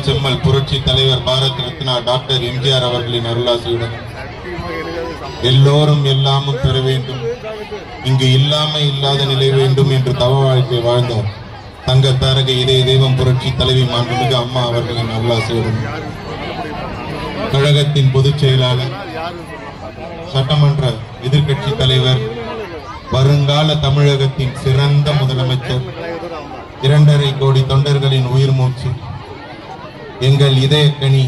செம்மல் புரட்சி தலைவர் பாரத் ரத்னா டாக்டர் எம்ஜிஆர் அவர்களின் அருளாசியுடன் எல்லோரும் எல்லாமும் பெற வேண்டும், இங்கு இல்லாமை இல்லாத நிலை வேண்டும் என்று தவ வாழ்க்கை வாழ்ந்தார் தங்க தாரக இதய தெய்வம் புரட்சி தலைவி மாண்புமிகு அம்மா அவர்களின் அருளாசியுடன் கழகத்தின் பொதுச் செயலாளர், சட்டமன்ற எதிர்கட்சி தலைவர், வருங்கால தமிழகத்தின் சிறந்த முதலமைச்சர், 2.5 கோடி தொண்டர்களின் உயிர் மூச்சு, எங்கள் இதயக்கனி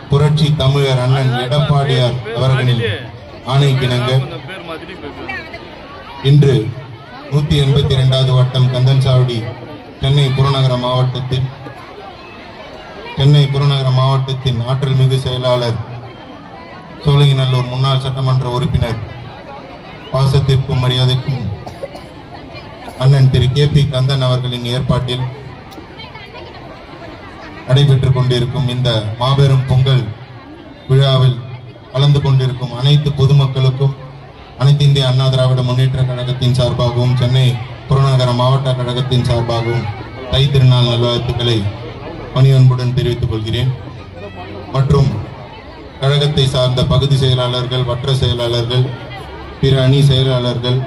புரட்சி தமிழர் அண்ணன் எடப்பாடியார் அவர்களின் ஆணைக்கிணங்க இன்று 182வது வட்டம் கந்தன்சாவடி சென்னை புறநகர மாவட்டத்தின் ஆற்றல் மிகு செயலாளர், சோழகிநல்லூர் முன்னாள் சட்டமன்ற உறுப்பினர், பாசத்திற்கும் மரியாதைக்கும் அண்ணன் திரு KP கந்தன் அவர்களின் ஏற்பாட்டில் நடைபெற்றுக் கொண்டிருக்கும் இந்த மாபெரும் பொங்கல் விழாவில் கலந்து கொண்டிருக்கும் அனைத்து பொதுமக்களுக்கும் அனைத்து இந்திய அண்ணா திராவிட முன்னேற்ற கழகத்தின் சார்பாகவும் சென்னை புறநகர மாவட்ட கழகத்தின் சார்பாகவும் தை திருநாள் நல்வாழ்த்துக்களை பணிவன்புடன் தெரிவித்துக் கொள்கிறேன். மற்றும் கழகத்தை சார்ந்த பகுதி செயலாளர்கள், வட்ட செயலாளர்கள், பிற அணி செயலாளர்கள்,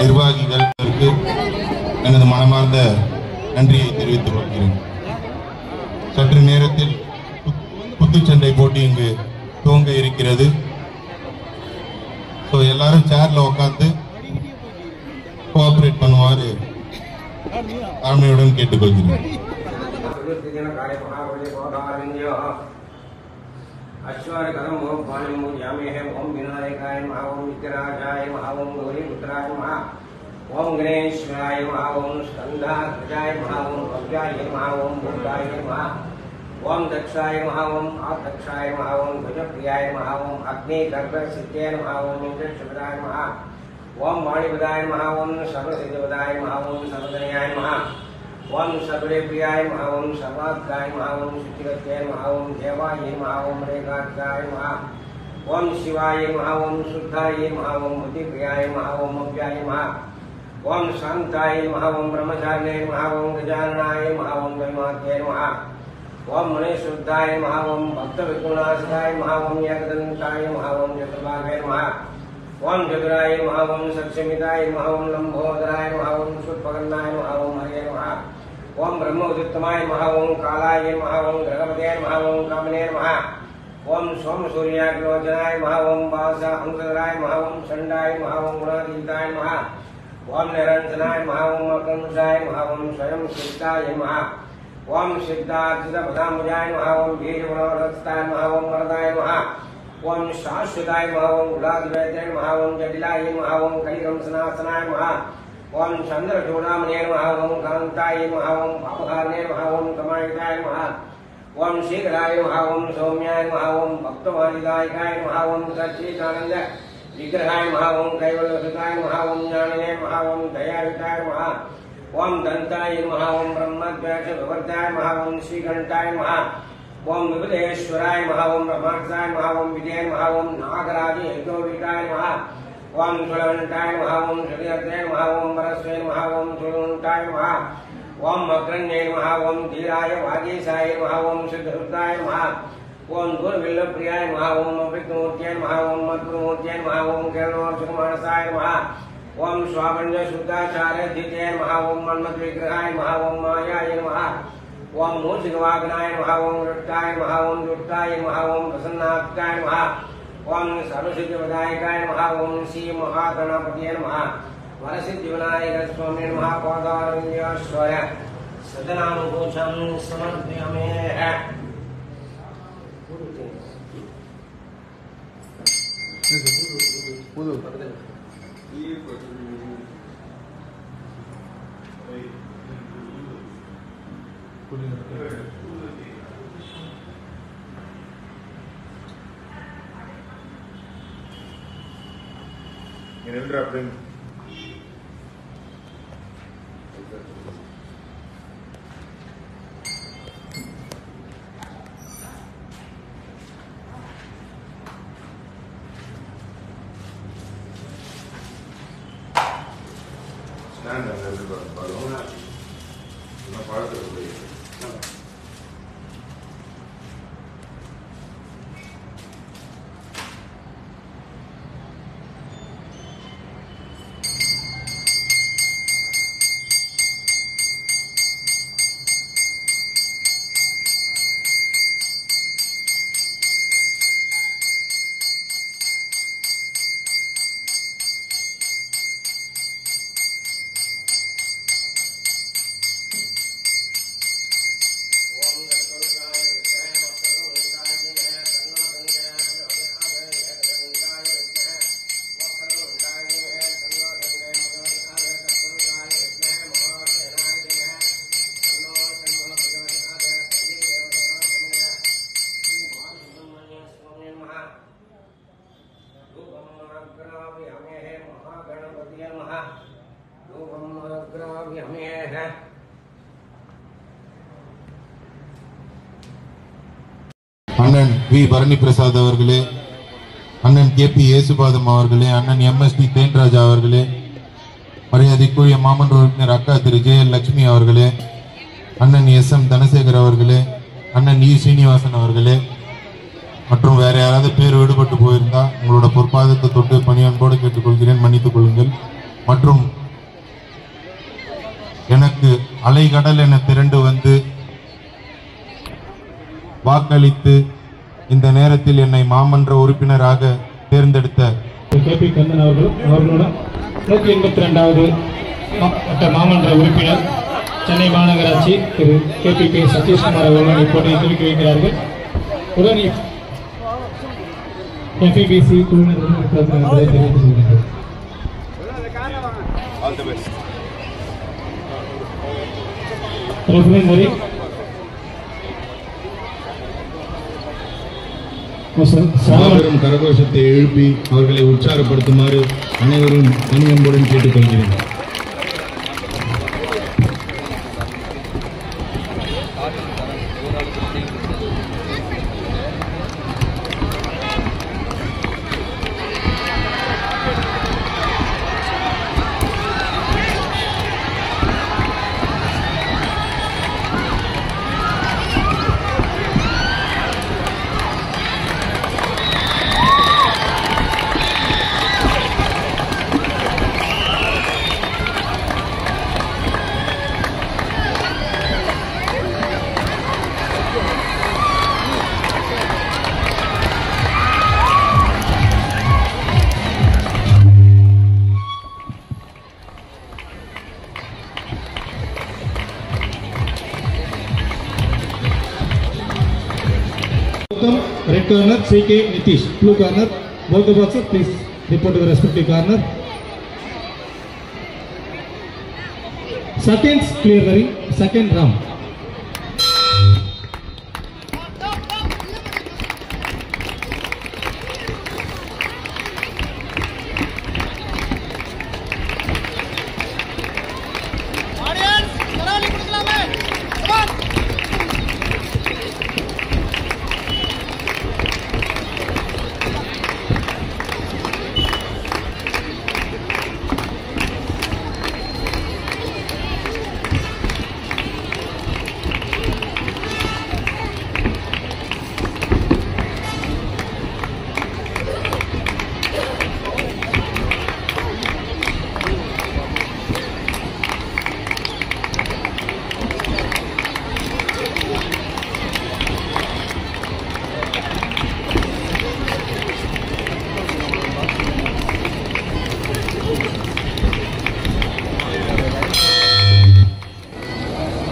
நிர்வாகிகளுக்கு எனது மனமார்ந்த நன்றியை தெரிவித்துக் கொள்கிறேன். சற்று நேரத்தில் குத்துச்சண்டை போட்டி இங்கு துவங்க இருக்கிறது. எல்லாரும் சேர்ல உட்கார்ந்து கோஆபரேட் பண்ணுவாரு தாழ்மையுடன் கேட்டுக்கொள்கிறேன். ओम गणेशाय नमः, ओम स्कंदाय नमः, ओम भव्याय नमः, ओम भूताय नमः, ओम दक्षाय नमः, ओम आदक्षाय नमः, ओम भुजप्रियाय नमः, ओम अग्निगर्भसिद्धाय नमः, ओम इंद्रशब्दाय नमः, ओम वाणिपदाय नमः, ओम सर्वसिद्धपदाय नमः, ओम सर्वधनयाय नमः, ओम सर्वप्रियाय नमः, ओम सर्वात्माय नमः, ओम सिद्धिगत्याय नमः, ओम देवाय नमः, ओम रेखात्याय नमः, ओम शिवाय नमः, ओम शुद्धाय नमः, ओम बुद्धिप्रियाय नमः, ओम अव्याय नमः, ओम शांताय नमः, ओम ब्रह्मचारिणे नमः, ओम गजाननाय नमः, ओम दैवात्याय नमः, ओम मणिशुद्धाय नमः, ओम भक्तविघ्ननाशाय नमः, ओम एकदन्ताय नमः, ओम चतुर्भागाय नमः, ओम चतुराय नमः, ओम सक्षमिताय नमः, ओम लंबोदराय नमः, ओम शूर्पकर्णाय नमः, ओम हरये नमः, ओम ब्रह्मोदितमाय नमः, ओम कालाय नमः, ओम ग्रहपतये नमः, ओम कामने नमः, ओम सोम सूर्याग्निलोचनाय नमः, ओम वासा अंकुराय नमः, ओम चंडाय नमः, ओम गुणातीताय नमः, ओम निरंजनाय नमः, ओम अकंसाय नमः, ओम स्वयं सिद्धाय नमः, ओम सिद्धार्थितपदाम्बुजाय नमः, ओम बीजगुणवरस्ताय नमः, ओम वरदाय नमः, ओम शाश्वताय नमः, ओम गुलादिवेद्याय नमः, ओम जटिलाय नमः, ओम कलिकंसनाशनाय नमः, ओम चंद्रचूड़ामणे नमः ओम कांताय नमः ओम पापहारणे नमः ओम कमायिताय नमः ओम शीघ्राय नमः ओम सौम्याय नमः ओम भक्तमालिदायकाय नमः ओम सच्चिदानंद विग्रहाय नमः ओम कैवल्यसुताय नमः ओम ज्ञानिने नमः ओम दयायुताय नमः ओम दंताय नमः ओम ब्रह्मद्वेषविवर्ताय नमः ओम श्रीकंठाय नमः ओम विबुधेश्वराय नमः ओम ब्रह्माक्षाय नमः ओम विजय नमः ओम नागराज हेतोविताय नमः ओम सुलंटाय नमः ओम श्रीहर्षे नमः ओम वरस्वे नमः ओम सुलंटाय नमः ओम अग्रण्ये नमः ओम धीराय वागीशाय नमः ओम सिद्धहृताय नमः ओम दुर्विल्लप्रियाय नमः ओम अमृतमूर्त्यै नमः ओम मधुरमूर्त्यै नमः ओम किरणोर्जुमानसाय नमः ओम स्वाभंजशुद्धाचार्यधिते नमः ओम मन्मथविग्रहाय नमः ओम मायाय नमः ओम मूषिकवाहनाय नमः ओम रुट्टाय नमः ओम दुट्टाय नमः ओम प्रसन्नात्काय नमः ओम सर्वसिद्धिविनायकाय नमः ओम श्री महागणपतये नमः वरसिद्धिविनायक स्वामी नमः पादारविंदाश्रय सदनानुकोशं समर्पयामि அண்ணன் வி பரணி பிரசாத் அவர்களே, அண்ணன் கே.பி. ஏசுபாதம் அவர்களே, அண்ணன் எம்.எஸ்.டி. தேன்ராஜா அவர்களே, மரியாதைக்குரிய மாமன்ற உறுப்பினர் அக்கா திரு ஜே.எல். லட்சுமி அவர்களே, அண்ணன் எஸ்.எம். தனசேகர் அவர்களே, அண்ணன் இ. சீனிவாசன் அவர்களே, மற்றும் வேற யாராவது பேர் விடுபட்டு போயிருந்தா உங்களோட பொற்பாதத்தை தொட்டு பணியன்போடு கேட்டுக்கொள்கிறேன், மன்னித்துக் கொள்ளுங்கள். மற்றும் எனக்கு அலைகடல் என திரண்டு வந்து வாக்களித்து இந்த நேரத்தில் என்னை மாமன்ற உறுப்பினராக தேர்ந்தெடுத்த கே.பி. கண்ணன் அவர்களோட 182வது மாமன்ற உறுப்பினர் சென்னை மாநகராட்சி திரு கே.பி. சதீஷ்குமார் அவர்கள் இப்போது துவக்கி வைக்கிறார்கள். உடனே FEBC குழுவினர் தெரிவித்துக் கொள்கிறார்கள். மாபெரும் கரகோஷத்தை எழுப்பி அவர்களை உற்சாகப்படுத்துமாறு அனைவரும் பணியன்புடன் கேட்டுக்கொள்கிறேன். Red corner, C.K. Nitish. Blue corner, both the boxers, please report to the respective corner. seconds clearing, second round.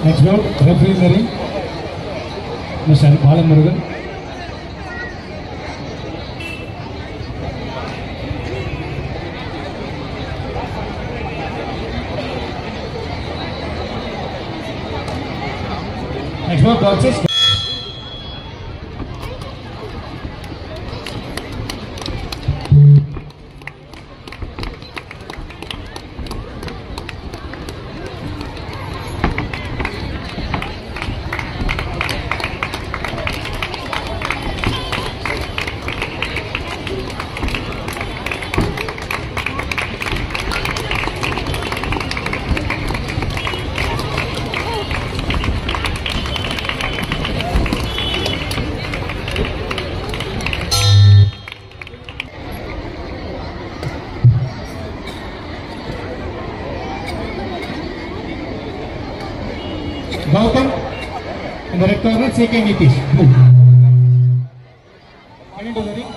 Next round, referee in the ring, Mr. Balamurugan. Next round, boxes. Gautam in the red corner, CK Nitish. Blue. Point into the ring.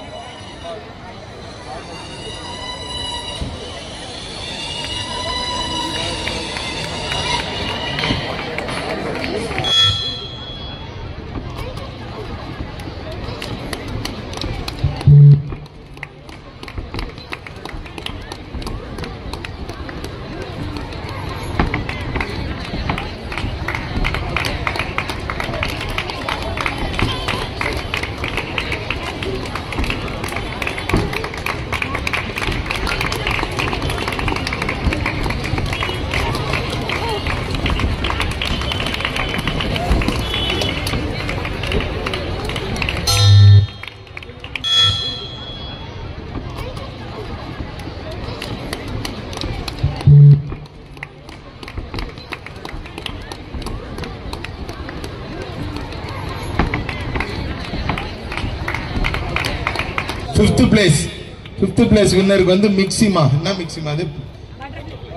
Fifth place winner வந்து மிக்ஸிமா. என்ன மிக்ஸிமா அது?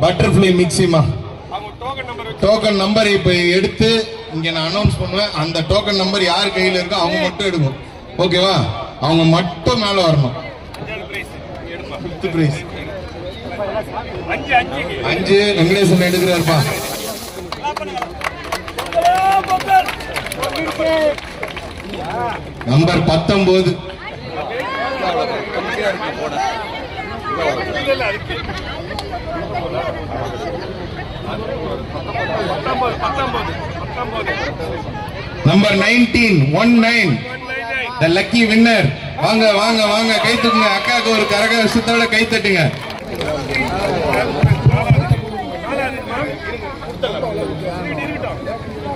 Butterfly மிக்ஸிமா. Token number இப்ப எடுத்து இங்க நான் announce பண்ணுவேன். அந்த token number யார் கையில இருக்கோ அவங்க மட்டும் எடுக்கும். ஓகேவா? அவங்க மட்டும் மேல வரணும். 5th பிரைஸ் 5 வெங்கடேசன் எடுக்கிறாருப்பா. Number 19 number 19 the lucky winner. வாங்க வாங்க வாங்க கை தட்டுங்க. அக்காக்கு ஒரு கரகோஷத்தோட கை தட்டுங்க.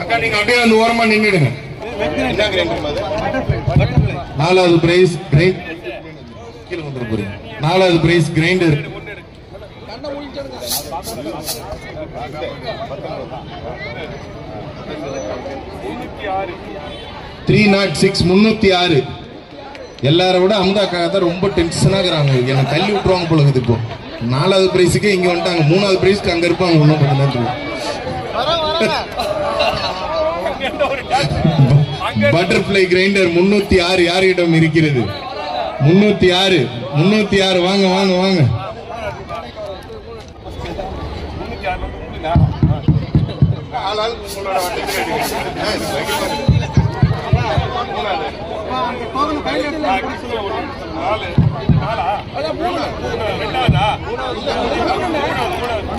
அக்கா நீங்க அப்படியே வந்து ஓரமா நின்னுடுங்க. என்ன கிரைண்டர்? 4வது பிரைஸ் கீழ வந்துற போறீங்க. 4வது பிரைஸ் கிரைண்டர். $306 எல்லாரை விட அமுதாக்கா தான் ரொம்ப டென்ஷனா இருக்கிறாங்க. என்ன தள்ளி விட்டுருவாங்க போல இருக்குது. இப்போ 4வது பிரைஸுக்கு இங்க வந்துட்டாங்க. 3வது பிரைஸ்க்கு அங்க இருப்பாங்க. ஒன்னும் கொஞ்ச நேரத்துல பட்டர்ஃப்ளை கிரைண்டர் 306 யாரிடம் இருக்கிறது? 306 வாங்க வாங்க வாங்க.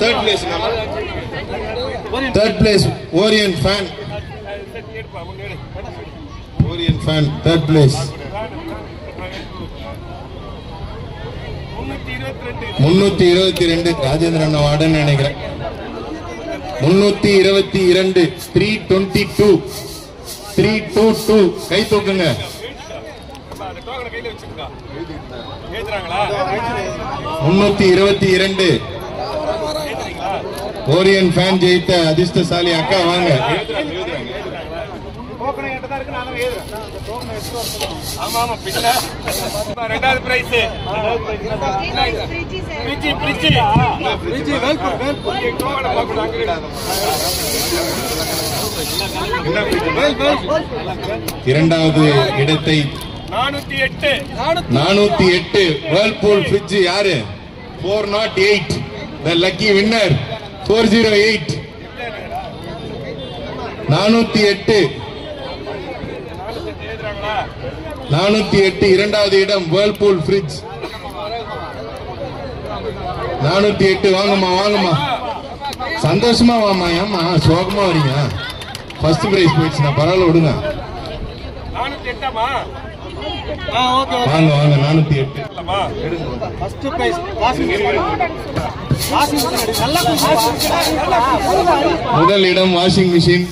Third place Third place, Orient Fan. Orient Fan, third place. 322 Rajendran warden நினைக்கிறேன். 322 322 கை தூக்குங்க. 322 ஓரியன் ஃபேன் ஜெயித்த அதிர்ஷ்டசாலி அக்கா வாங்க. ரெண்டாவது பிரைஸ் இரண்டாவது இடத்தை 408 வேர்ல்பூல் ஃப்ரிட்ஜ் யாரு? 408 the lucky winner 408 408 இரண்டாவது இடம் வேர்ல்பூல் ஃப்ரிட்ஜ் 408 வாங்கம்மா வாங்கம்மா சந்தோஷமா வாமா. ஏமா சோகமா வரீங்க? ஃபர்ஸ்ட் பிரைஸ் போயிடுச்சுன்னா பரவாயில்ல விடுங்க. வாங்க வாங்க 408 முதல் இடம் வாஷிங் மிஷின்.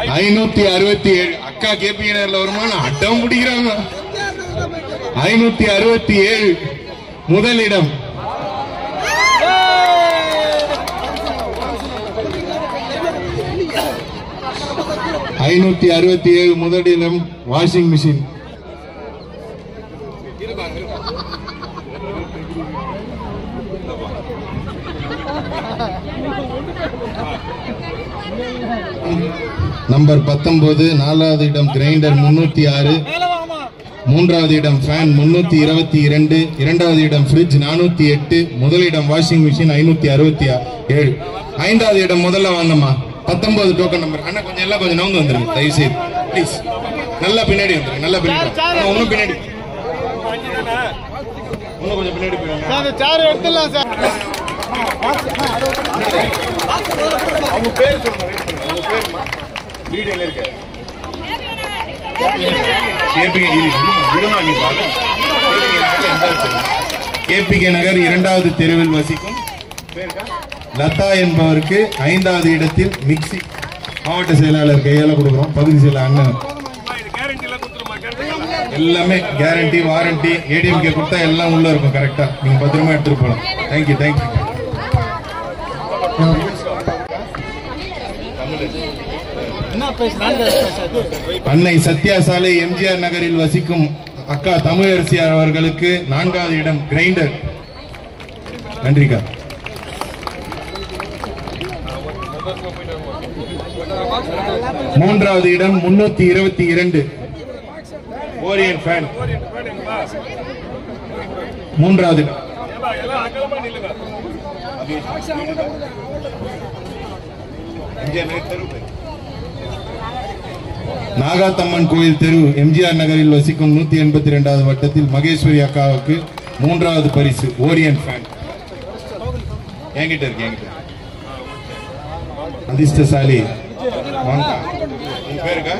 567 அக்கா கேபி நகர்ல வருமான அட்டம் பிடிக்கிறாங்க. 567 முதல் இடம். 567 முதல் இடம் வாஷிங் மிஷின். நம்பர் 19 நாலாவது இடம் கிரைண்டர் 306, மூன்றாவது இடம் ஃபேன் 322, இரண்டாவது இடம் ஃப்ரிட்ஜ் 408, முதலிடம் வாஷிங் மிஷின் 567. ஐந்தாவது இடம் முதல்ல வாங்கம்மா. 19 டோக்கன் நம்பர். அண்ணா கொஞ்சம் எல்லாம் கொஞ்சம் நவுந்து வந்துருங்க தயவு செய்து ப்ளீஸ். நல்லா பின்னாடி வந்துருங்க. நல்லா பின்னாடி இன்னும் பின்னாடி இன்னும் கொஞ்சம் பின்னாடி போயிருங்க. சார் எடுத்துடலாம் சார். அவங்க பேர் சொல்லுங்க. அவங்க பேருமா வீடு எங்க இருக்கு? கேபிகே நகர் 2வது தெருவில் வசிக்கும் லதா என்பவருக்கு 5வது இடத்தில் மிக்சி மாவட்ட செயலாளர் கையால கொடுக்கிறோம். பகுதி செயலர் அண்ணன் எல்லாமே கேரண்டி வாரண்டி ஏடிஎம்கே கொடுத்தா எல்லாம் உள்ள இருக்கும். கரெக்டா நீங்க பத்திரமா எடுத்துட்டு போகலாம். Thank you thank you. அன்னை சத்யா சாலை எம்ஜிஆர் நகரில் வசிக்கும் அக்கா தமிழரசி அவர்களுக்கு 4வது இடம் கிரைண்டர். நன்றிக்கா. மூன்றாவது இடம் 322 ஓரியன் ஃபேன். மூன்றாவது இடம். நாகாத்தம்மன் கோயில் தெரு எம்ஜிஆர் நகரில் வசிக்கும் 182வது வட்டத்தில் மகேஸ்வரி அக்காவுக்கு 3வது பரிசு ஓரியன் ஃபேன். என்கிட்ட இருக்கு என்கிட்ட. அதிர்ஷ்டசாலி பேருக்கா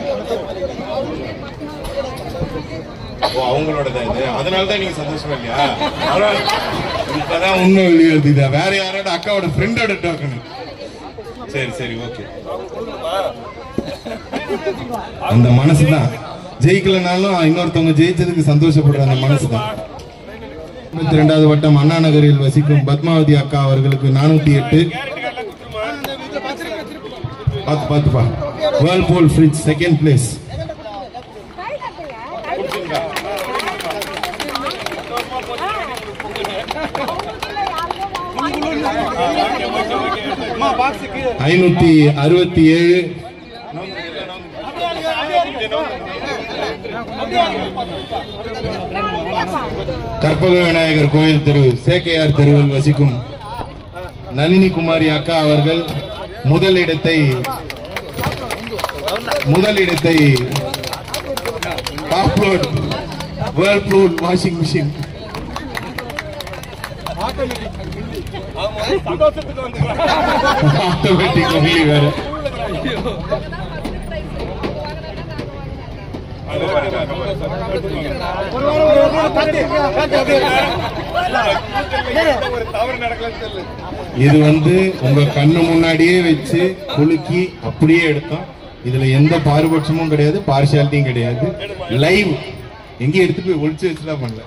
அவங்களோட தான் இது. அதனாலதான் நீங்க சந்தோஷமா இல்லையா? இப்பதான் உண்மை வெளியேறுது. வேற யாரோட அக்காவோட ஃப்ரெண்டோட டோக்கன். சரி சரி ஓகே. அந்த மனசுதான் ஜெயிக்கலனாலும் இன்னொருத்தவங்க ஜெயிச்சதுக்கு சந்தோஷப்படுற அந்த மனசுதான். 32வது வட்டம் அண்ணா நகரில் வசிக்கும் பத்மாவதி அக்கா அவர்களுக்கு 408. பாத்துப்பா Whirlpool fridge 2nd place. $567. Karpaga Vinayagar கோயில் தெரு சேக்கையார் தெருவில் வசிக்கும் நளினி குமாரி அக்கா அவர்கள் முதலிடத்தை top load Whirlpool washing machine automatic only வேற. இது உங்க கண்ணு முன்னாடியே வச்சு குலுக்கி அப்படியே எடுத்தோம். இதுல எந்த பாரபட்சமும் கிடையாது, பார்ஷியாலிட்டியும் கிடையாது. லைவ் எங்கேயும் எடுத்து போய் ஒளிச்சு வச்சுலாம் பண்ணல.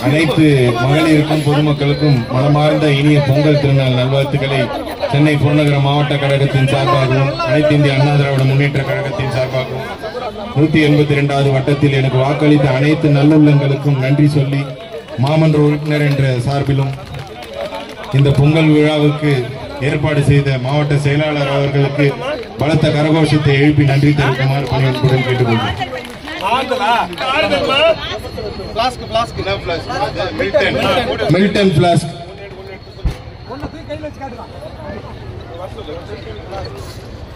அனைத்து மகளிருக்கும் பொதுமக்களுக்கும் மனமார்ந்த இனிய பொங்கல் திருநாள் நல்வாழ்த்துக்களை சென்னை புறநகர மாவட்ட கழகத்தின் சார்பாகவும் அனைத்து இந்திய அண்ணா திராவிட முன்னேற்ற கழகத்தின் சார்பாகவும் 182வது வட்டத்தில் எனக்கு வாக்களித்த அனைத்து நல்லுள்ளங்களுக்கும் நன்றி சொல்லி, மாமன்ற உறுப்பினர் என்ற சார்பிலும் இந்த பொங்கல் விழாவுக்கு ஏற்பாடு செய்த மாவட்ட செயலாளர் அவர்களுக்கு பலத்த கரகோஷத்தை எழுப்பி நன்றி தெரிவிக்குமாறு பணியுடன் கேட்டுக்கொள்கிறேன். மில்டன் பிளாஸ்க்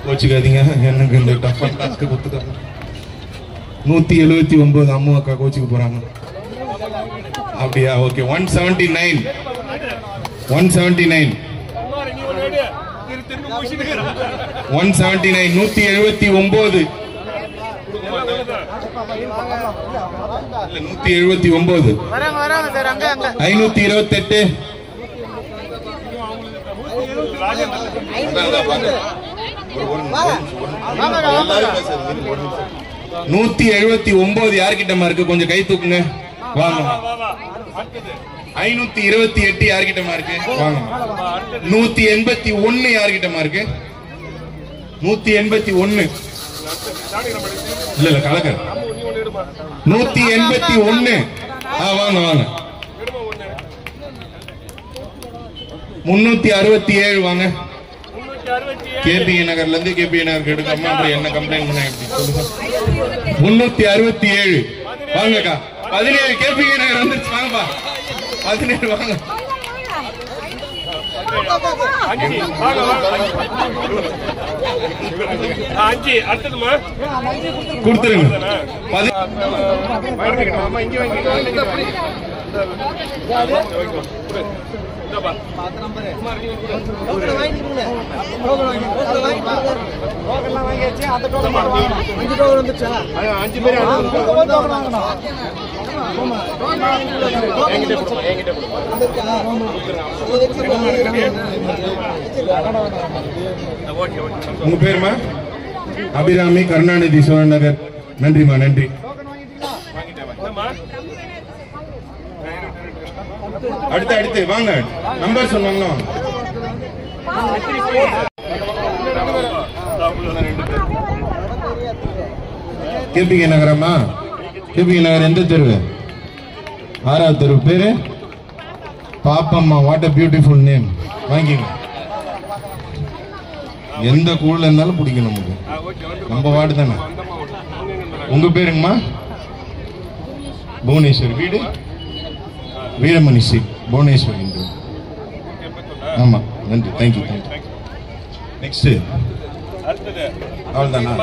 கோச்சுக்காதீங்க, எனக்கு இந்த டஃபன் பிளாஸ்க் கொடுத்துட்டாங்க. 179 அம்மா அக்கா கோச்சுக்கு போறாங்க. அப்படியா? ஓகே. 179 179 179 179 528 179 யார்கிட்டமா இருக்கு? கொஞ்சம் கை தூக்குங்க. வாங்க. 528 யார்கிட்டமா இருக்கு? வாங்க. 181 யார்கிட்டமா இருக்கு? 181 இல்ல கலக்க 181. வாங்க வாங்க. 367 வாங்க. கேபி நகர்ல இருந்து கேபி நகர் எடுக்காம அப்புறம் என்ன கம்ப்ளைண்ட் பண்ண எப்படி சொல்லுங்க. 367 வாங்கக்கா. 17 கேபி நகர் வந்துருச்சு. வாங்கப்பா. 17 வாங்க. கொடுத்துருங்க. உங்க பேருமா? அபிராமி, கருணாநிதி, சோழன் நகர். நன்றிமா, நன்றி. அடுத்து வாங்க. நம்பர் சொன்னாங்க. கேபிகே நகரமா? கேபிகே நகர் எந்த தெருவு? 6வது தெருவு. பேரு Pappamma. What a beautiful name. வாங்கிங்க. எந்த கூழ்ல இருந்தாலும் பிடிக்கும் நமக்கு. நம்ம வார்டு தானே. உங்க பேருங்கம்மா? புவனேஸ்வரி. வீடு வீரமணி ஸ்ட்ரீட், புவனேஸ்வரி. ஆமா, நன்றி. தேங்க்யூ. நெக்ஸ்ட் அவ்வளவுதானா?